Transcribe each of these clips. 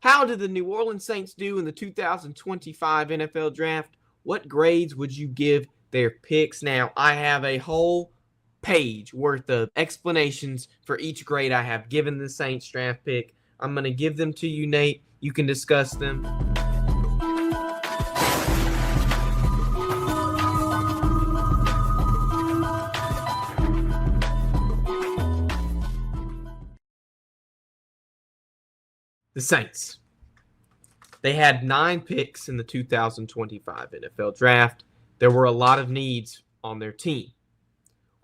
How did the New Orleans Saints do in the 2025 NFL Draft? What grades would you give their picks? Now, I have a whole page worth of explanations for each grade I have given the Saints draft pick. I'm going to give them to you, Nate. You can discuss them. The Saints. They had 9 picks in the 2025 NFL Draft. There were a lot of needs on their team.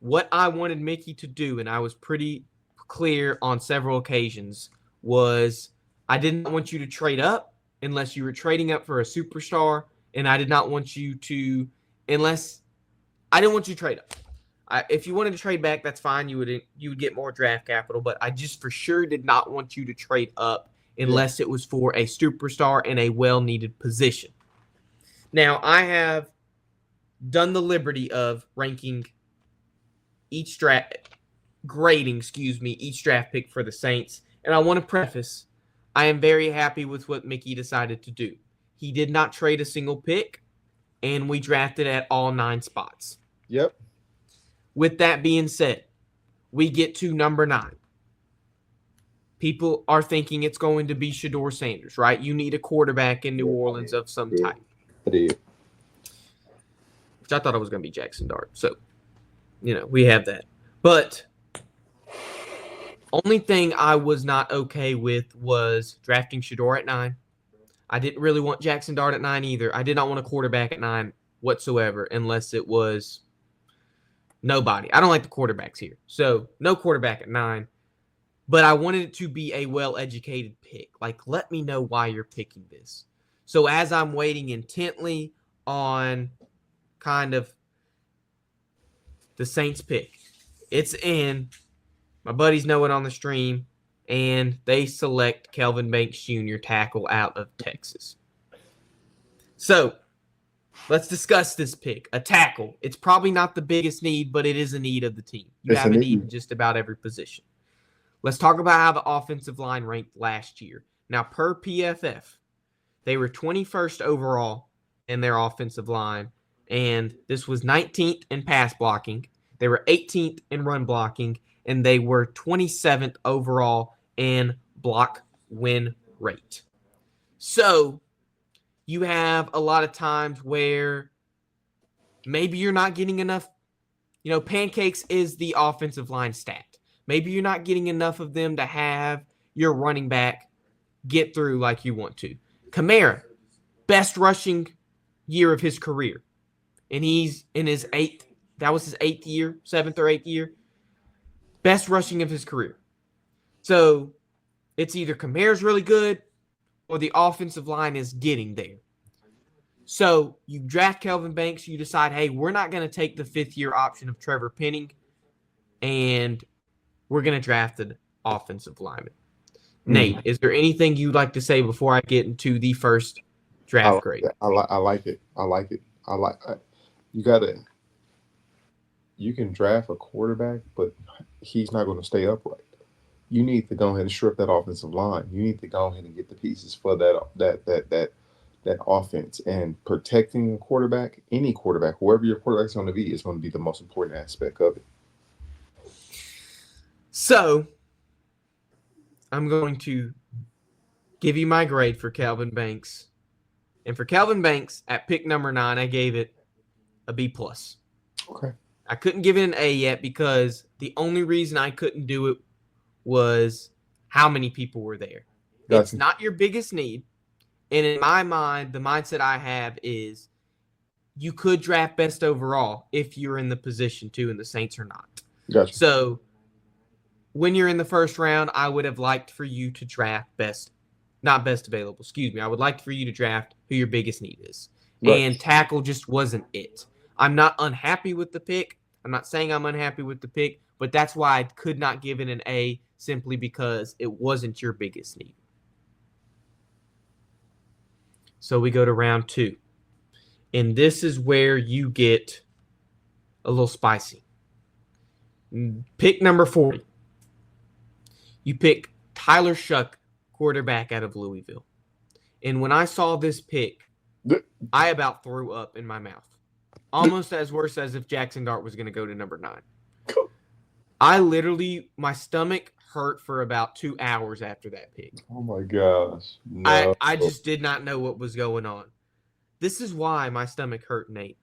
What I wanted Mickey to do, and I was pretty clear on several occasions, was I did not want you to trade up unless you were trading up for a superstar, and I did not want you to, I didn't want you to trade up. If you wanted to trade back, that's fine. You would get more draft capital, but I just for sure did not want you to trade up unless it was for a superstar in a well-needed position. Now, I have done the liberty of ranking each grading each draft pick for the Saints, and I want to preface, I am very happy with what Mickey decided to do. He did not trade a single pick, and we drafted at all 9 spots. Yep. With that being said, we get to number 9. People are thinking it's going to be Shedeur Sanders, right? You need a quarterback in New Orleans of some type. Which I thought it was going to be Jackson Dart. So, we have that. But only thing I was not okay with was drafting Shedeur at 9. I didn't really want Jackson Dart at 9 either. I did not want a quarterback at 9 whatsoever unless it was nobody. I don't like the quarterbacks here. So, no quarterback at 9. But I wanted it to be a well-educated pick. Like, let me know why you're picking this. So as I'm waiting intently on kind of the Saints pick, it's in. My buddies know it on the stream, and they select Kelvin Banks Jr., tackle out of Texas. So let's discuss this pick. A tackle. It's probably not the biggest need, but it is a need of the team. You have a need in just about every position. Let's talk about how the offensive line ranked last year. Now, per PFF, they were 21st overall in their offensive line, and this was 19th in pass blocking. They were 18th in run blocking, and they were 27th overall in block win rate. So you have a lot of times where maybe you're not getting enough. Pancakes is the offensive line stat. Maybe you're not getting enough of them to have your running back get through like you want to. Kamara, best rushing year of his career. And he's in his 8th. That was his 8th year, 7th or 8th year. Best rushing of his career. So it's either Kamara's really good or the offensive line is getting there. So you draft Kelvin Banks. You decide, hey, we're not going to take the 5th-year option of Trevor Penning, and we're going to draft an offensive lineman. Nate, is there anything you'd like to say before I get into the first draft grade? I like it. You can draft a quarterback, but he's not going to stay upright. You need to go ahead and strip that offensive line. You need to go ahead and get the pieces for that offense. And protecting a quarterback, any quarterback, whoever your quarterback's going to be, is going to be the most important aspect of it. So, I'm going to give you my grade for Kelvin Banks. And for Kelvin Banks, at pick number 9, I gave it a B+. Okay. I couldn't give it an A yet because the only reason I couldn't do it was how many people were there. Gotcha. It's not your biggest need. And in my mind, the mindset I have is you could draft best overall if you're in the position to, and the Saints are not. Gotcha. So, when you're in the first round, I would have liked for you to draft not best available, excuse me. I would like for you to draft who your biggest need is. Right. And tackle just wasn't it. I'm not unhappy with the pick. I'm not saying I'm unhappy with the pick, but that's why I could not give it an A, simply because it wasn't your biggest need. So we go to round 2. And this is where you get a little spicy. Pick number 40. You pick Tyler Shough, quarterback out of Louisville. And when I saw this pick, I about threw up in my mouth. Almost as worse as if Jackson Dart was going to go to number 9. I literally, my stomach hurt for about 2 hours after that pick. Oh my gosh. No. I just did not know what was going on. This is why my stomach hurt, Nate.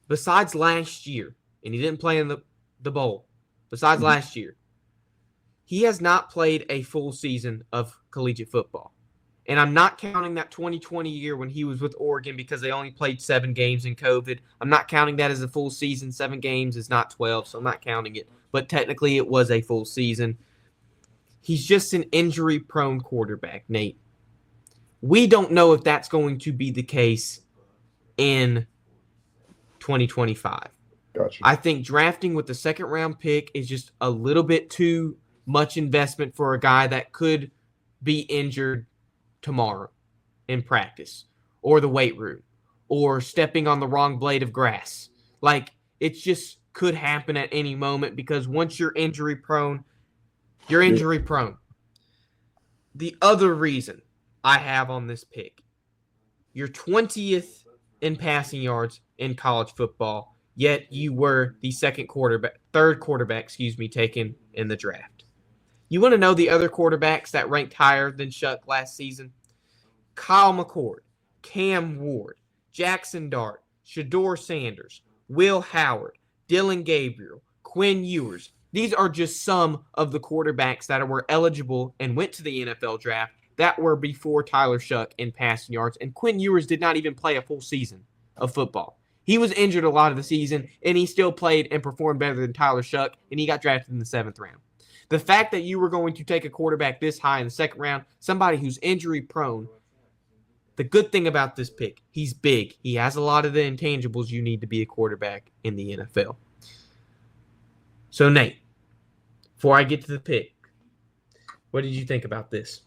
Besides last year, and he didn't play in the bowl, besides last year, he has not played a full season of collegiate football. And I'm not counting that 2020 year when he was with Oregon because they only played 7 games in COVID. I'm not counting that as a full season. 7 games is not 12, so I'm not counting it. But technically it was a full season. He's just an injury-prone quarterback, Nate. We don't know if that's going to be the case in 2025. Gotcha. I think drafting with the second-round pick is just a little bit too much investment for a guy that could be injured tomorrow in practice or the weight room or stepping on the wrong blade of grass. Like, it just could happen at any moment because once you're injury prone, you're injury prone. The other reason I have on this pick, you're 20th in passing yards in college football, yet you were the third quarterback, taken in the draft. You want to know the other quarterbacks that ranked higher than Shough last season? Kyle McCord, Cam Ward, Jackson Dart, Shedeur Sanders, Will Howard, Dylan Gabriel, Quinn Ewers. These are just some of the quarterbacks that were eligible and went to the NFL draft that were before Tyler Shough in passing yards. And Quinn Ewers did not even play a full season of football. He was injured a lot of the season, and he still played and performed better than Tyler Shough, and he got drafted in the 7th round. The fact that you were going to take a quarterback this high in the 2nd round, somebody who's injury prone, the good thing about this pick, he's big. He has a lot of the intangibles you need to be a quarterback in the NFL. So, Nate, before I get to the pick, what did you think about this?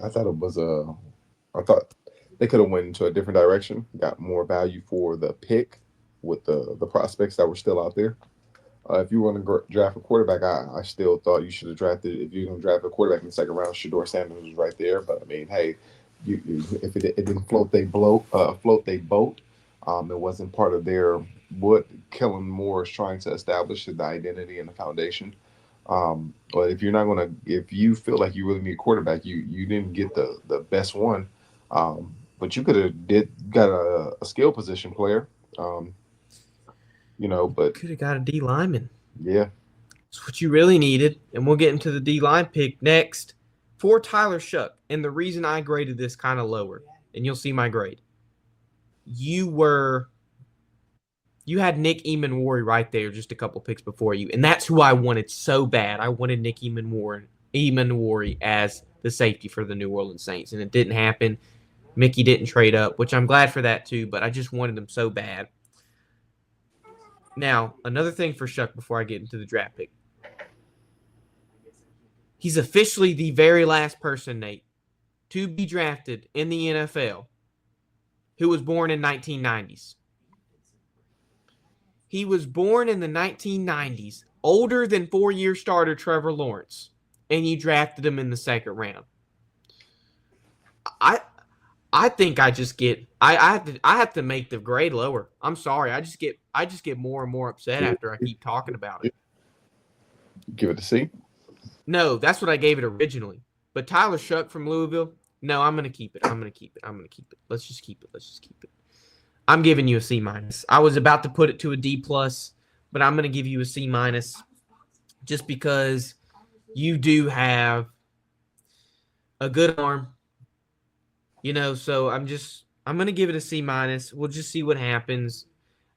I thought it was I thought they could have went into a different direction, got more value for the pick with the prospects that were still out there. If you want to draft a quarterback, I still thought you should have drafted. If you're going to draft a quarterback in the 2nd round, Shedeur Sanders was right there. But I mean, hey, if it didn't float they boat. It wasn't part of their what Kellen Moore is trying to establish, the identity and the foundation. But if you feel like you really need a quarterback, you didn't get the best one. But you could have got a skill position player. But could have got a D lineman. Yeah. That's what you really needed. And we'll get into the D line pick next for Tyler Shough. And the reason I graded this kind of lower, and you'll see my grade. You had Nick Emmanwori right there just a couple picks before you. And that's who I wanted so bad. I wanted Nick Emmanwori as the safety for the New Orleans Saints. And it didn't happen. Mickey didn't trade up, which I'm glad for that too, but I just wanted him so bad. Now, another thing for Shough before I get into the draft pick. He's officially the very last person, Nate, to be drafted in the NFL who was born in 1990s. He was born in the 1990s, older than 4-year starter Trevor Lawrence, and you drafted him in the 2nd round. I think I have to make the grade lower. I'm sorry. I just get more and more upset after I keep talking about it. Give it a C? No, that's what I gave it originally. But Tyler Shough from Louisville, no, I'm gonna keep it. Let's just keep it. I'm giving you a C-. I was about to put it to a D+, but I'm gonna give you a C- just because you do have a good arm. So I'm going to give it a C-. We'll just see what happens.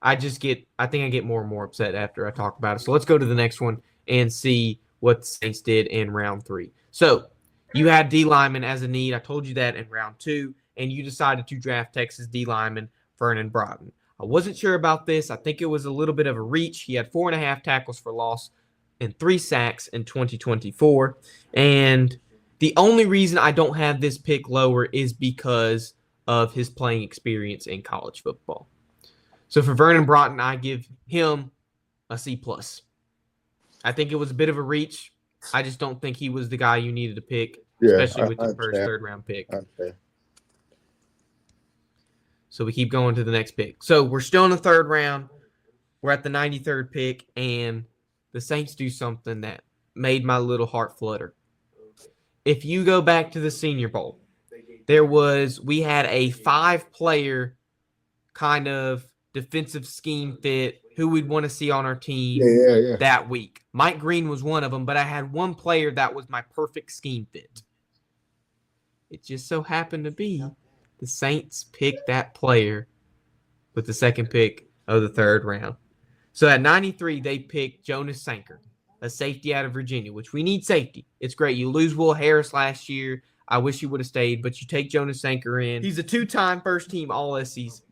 I think I get more and more upset after I talk about it. So let's go to the next one and see what the Saints did in round 3. So you had D lineman as a need. I told you that in round 2, and you decided to draft Texas D lineman Vernon Broughton. I wasn't sure about this. I think it was a little bit of a reach. He had 4.5 tackles for loss and 3 sacks in 2024. And the only reason I don't have this pick lower is because of his playing experience in college football. So for Vernon Broughton, I give him a C+. I think it was a bit of a reach. I just don't think he was the guy you needed to pick, especially with the first 3rd round pick. Okay. So we keep going to the next pick. So we're still in the third round. We're at the 93rd pick, and the Saints do something that made my little heart flutter. If you go back to the Senior Bowl, we had a 5-player kind of defensive scheme fit who we'd want to see on our team that week. Mike Green was one of them, but I had one player that was my perfect scheme fit. It just so happened to be the Saints picked that player with the second pick of the third round. So at 93, they picked Jonas Sanker, a safety out of Virginia, which we need safety. It's great. You lose Will Harris last year. I wish he would have stayed, but you take Jonas Sanker in. He's a 2-time first-team All-ACC,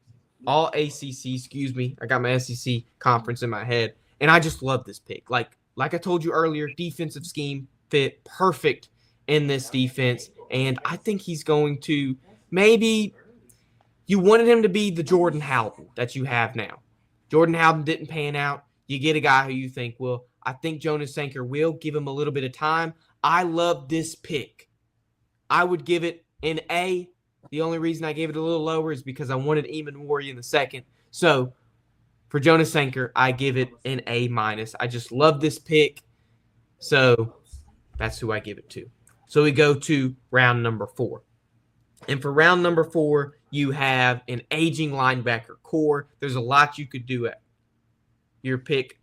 I got my SEC conference in my head, and I just love this pick. Like I told you earlier, defensive scheme fit perfect in this defense, and I think he's going to maybe – you wanted him to be the Jordan Howden that you have now. Jordan Howden didn't pan out. You get a guy who you think will. I think Jonas Sanker will. Give him a little bit of time. I love this pick. I would give it an A. The only reason I gave it a little lower is because I wanted Eamon Warrior in the second. So for Jonas Sanker, I give it an A-. I just love this pick. So that's who I give it to. So we go to round number 4. And for round number 4, you have an aging linebacker core. There's a lot you could do at your pick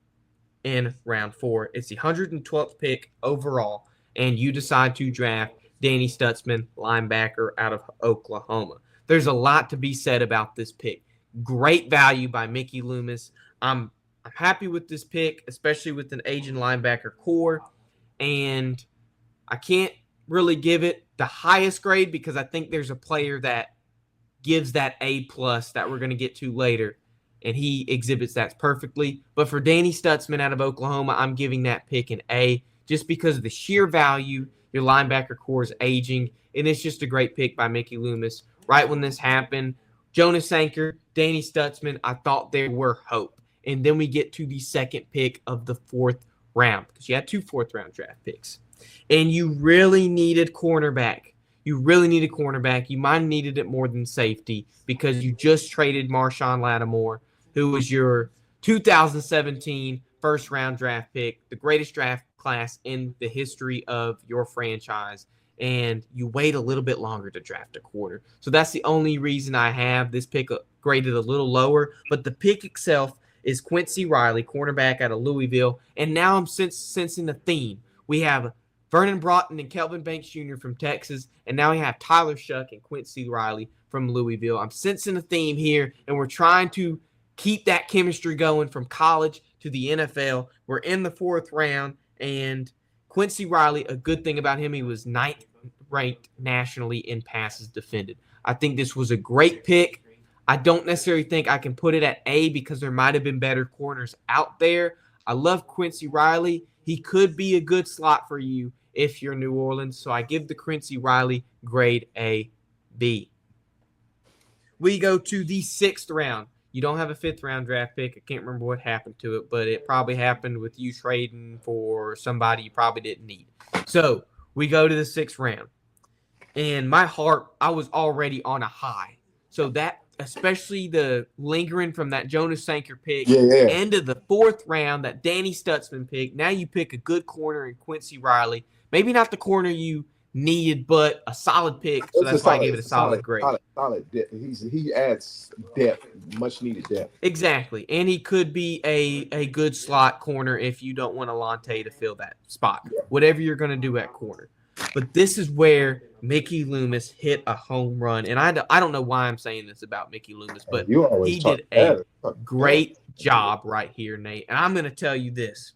in round 4. It's the 112th pick overall, and you decide to draft Danny Stutsman, linebacker out of Oklahoma. There's a lot to be said about this pick. Great value by Mickey Loomis. I'm happy with this pick, especially with an aging linebacker core, and I can't really give it the highest grade because I think there's a player that gives that A+ that we're going to get to later, and he exhibits that perfectly. But for Danny Stutsman out of Oklahoma, I'm giving that pick an A just because of the sheer value. Your linebacker core is aging, and it's just a great pick by Mickey Loomis. Right when this happened, Jonas Sanker, Danny Stutsman, I thought there were hope. And then we get to the second pick of the 4th round because you had 2 4th-round draft picks. And you really needed cornerback. You might have needed it more than safety because you just traded Marshawn Lattimore, who was your 2017 first-round draft pick, the greatest draft class in the history of your franchise, and you wait a little bit longer to draft a corner. So that's the only reason I have this pick graded a little lower. But the pick itself is Quincy Riley, cornerback out of Louisville, and now I'm sensing the theme. We have Vernon Broughton and Kelvin Banks Jr. from Texas, and now we have Tyler Shough and Quincy Riley from Louisville. I'm sensing a theme here, and we're trying to keep that chemistry going from college to the NFL. We're in the 4th round, and Quincy Riley, a good thing about him, he was 9th ranked nationally in passes defended. I think this was a great pick. I don't necessarily think I can put it at A because there might have been better corners out there. I love Quincy Riley. He could be a good slot for you if you're New Orleans. So I give the Quincy Riley grade A, B. We go to the 6th round. You don't have a 5th-round draft pick. I can't remember what happened to it, but it probably happened with you trading for somebody you probably didn't need. So we go to the 6th round. And my heart, I was already on a high. So that, especially the lingering from that Jonas Sanker pick, end of the 4th round, that Danny Stutsman pick. Now you pick a good corner in Quincy Riley. Maybe not the corner you needed, but a solid pick. So that's why I gave it a solid grade. Solid depth. He adds depth, much needed depth. Exactly. And he could be a good slot corner if you don't want Alante to fill that spot. Whatever you're going to do at corner. But this is where Mickey Loomis hit a home run. And I don't know why I'm saying this about Mickey Loomis, but he did a great job right here, Nate. And I'm going to tell you this.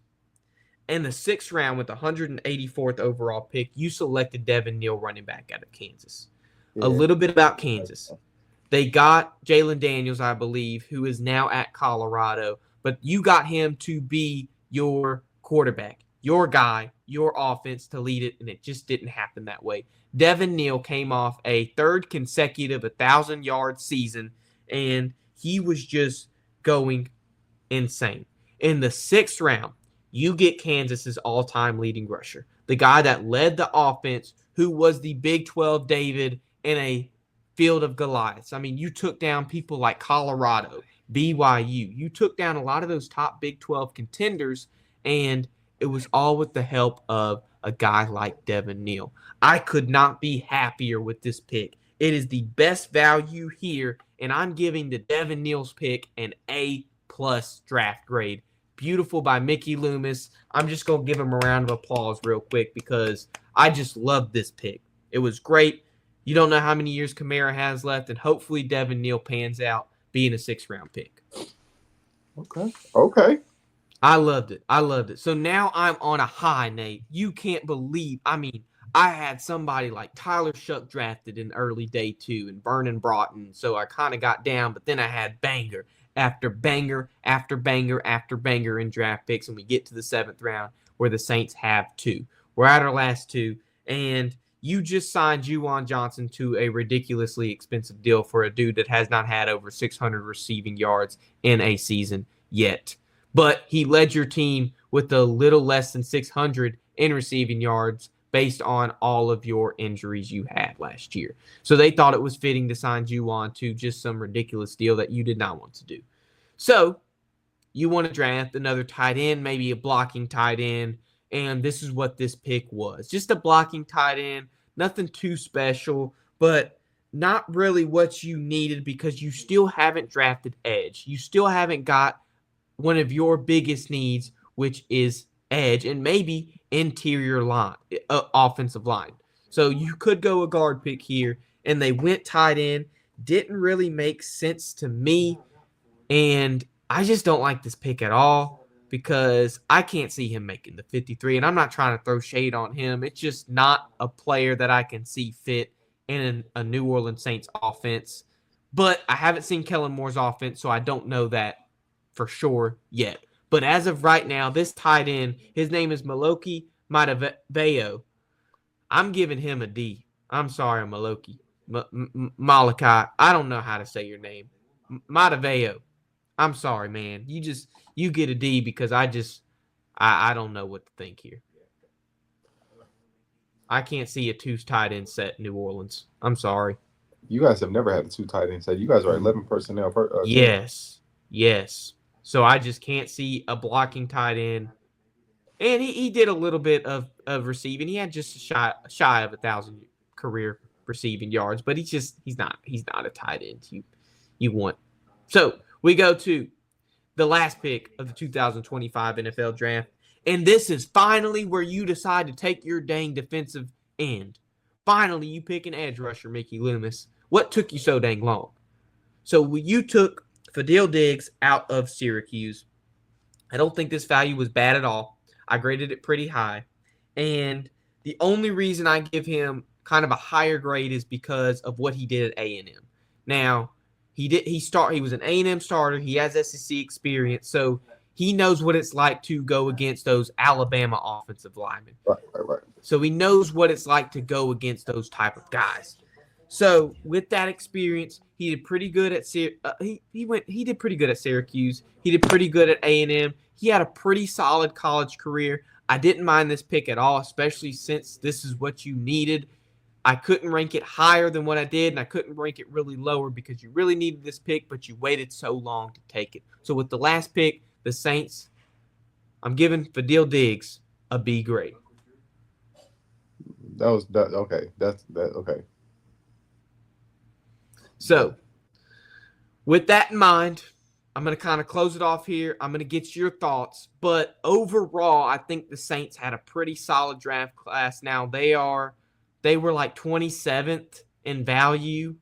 In the 6th round with the 184th overall pick, you selected Devin Neal, running back out of Kansas. A little bit about Kansas. They got Jalen Daniels, I believe, who is now at Colorado. But you got him to be your quarterback, your guy, your offense to lead it, and it just didn't happen that way. Devin Neal came off a 3rd consecutive 1,000-yard season, and he was just going insane. In the 6th round, you get Kansas's all-time leading rusher, the guy that led the offense, who was the Big 12 David and a field of Goliaths. I mean, you took down people like Colorado, BYU. You took down a lot of those top Big 12 contenders, and it was all with the help of a guy like Devin Neal. I could not be happier with this pick. It is the best value here, and I'm giving the Devin Neal's pick an A+ draft grade. Beautiful by Mickey Loomis. I'm just going to give him a round of applause real quick because I just love this pick. It was great. You don't know how many years Kamara has left, and hopefully Devin Neal pans out being a 6th-round pick. Okay. I loved it. So now I'm on a high, Nate. You can't believe. I mean, I had somebody like Tyler Shough drafted in early day 2 and Vernon Broughton. So I kind of got down, but then I had banger after banger after banger after banger in draft picks. And we get to the 7th round where the Saints have 2. We're at our last 2. And you just signed Juwan Johnson to a ridiculously expensive deal for a dude that has not had over 600 receiving yards in a season yet. But he led your team with a little less than 600 in receiving yards based on all of your injuries you had last year. So they thought it was fitting to sign Juwan to just some ridiculous deal that you did not want to do. So you want to draft another tight end, maybe a blocking tight end, and this is what this pick was. Just a blocking tight end, nothing too special, but not really what you needed because you still haven't drafted edge. You still haven't got one of your biggest needs, which is edge and maybe interior line, offensive line. So you could go a guard pick here, and they went tight end. Didn't really make sense to me, and I just don't like this pick at all because I can't see him making the 53, and I'm not trying to throw shade on him. It's just not a player that I can see fit in a New Orleans Saints offense. But I haven't seen Kellen Moore's offense, so I don't know that for sure yet. But as of right now, this tight end, his name is Moliki Matavao. I'm giving him a D. I'm sorry, Moliki. Moliki. I don't know how to say your name. Matavao. I'm sorry, man. You get a D because I don't know what to think here. I can't see a 2 tight end set in New Orleans. I'm sorry. You guys have never had a 2 tight end set. You guys are 11 personnel per Yes. So I just can't see a blocking tight end. And he did a little bit of receiving. He had just shy of 1,000 career receiving yards, but he's not a tight end you want. So we go to the last pick of the 2025 NFL draft. And this is finally where you decide to take your dang defensive end. Finally, you pick an edge rusher, Mickey Loomis. What took you so dang long? So you took Fadil Diggs out of Syracuse. I don't think this value was bad at all. I graded it pretty high. And the only reason I give him kind of a higher grade is because of what he did at A&M. Now, he was an A&M starter. He has SEC experience, so he knows what it's like to go against those Alabama offensive linemen. Right. So he knows what it's like to go against those type of guys. So with that experience, he did pretty good at he did pretty good at Syracuse. He did pretty good at A&M. He had a pretty solid college career. I didn't mind this pick at all, especially since this is what you needed. I couldn't rank it higher than what I did, and I couldn't rank it really lower because you really needed this pick, but you waited so long to take it. So with the last pick, the Saints, I'm giving Fadil Diggs a B grade. Okay. That's okay. So with that in mind, I'm going to kind of close it off here. I'm going to get your thoughts. But overall, I think the Saints had a pretty solid draft class. Now, they were like 27th in value.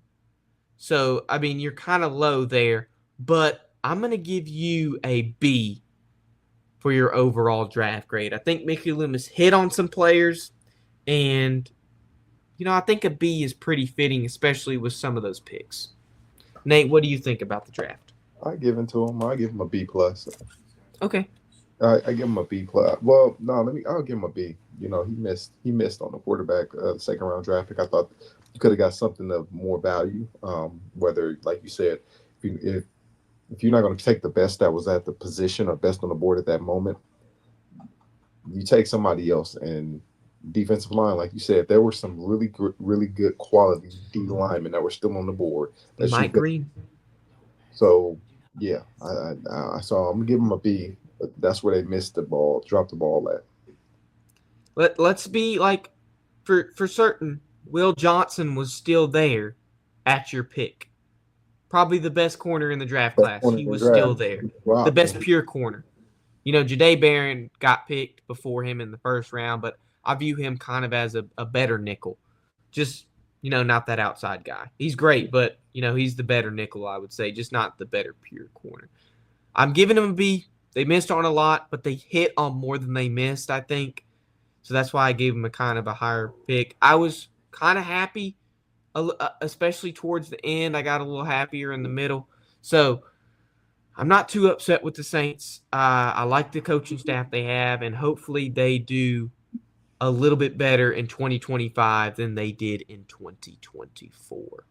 So, I mean, you're kind of low there. But I'm going to give you a B for your overall draft grade. I think Mickey Loomis hit on some players. And, I think a B is pretty fitting, especially with some of those picks. Nate, what do you think about the draft? I give it to him. I give him a B plus. Okay. I give him a B plus. Well, no, I'll give him a B. He missed on the quarterback second round draft pick. I thought you could have got something of more value. Whether, like you said, if you're not going to take the best that was at the position or best on the board at that moment, you take somebody else, and defensive line, like you said, there were some really good quality D linemen that were still on the board that you Mike could. Green. So yeah, I saw. I'm gonna give them a B, but that's where they missed the ball, dropped the ball at. Let's be like for certain. Will Johnson was still there at your pick. Probably the best corner in the draft Best class. corner He in the was still draft, there. The robbed best him. pure corner. Jade Barron got picked before him in the first round, but I view him kind of as a better nickel. Just, not that outside guy. He's great, but, he's the better nickel, I would say, just not the better pure corner. I'm giving him a B. They missed on a lot, but they hit on more than they missed, I think. So that's why I gave him a kind of a higher pick. I was kind of happy, especially towards the end. I got a little happier in the middle. So I'm not too upset with the Saints. I like the coaching staff they have, and hopefully they do a little bit better in 2025 than they did in 2024.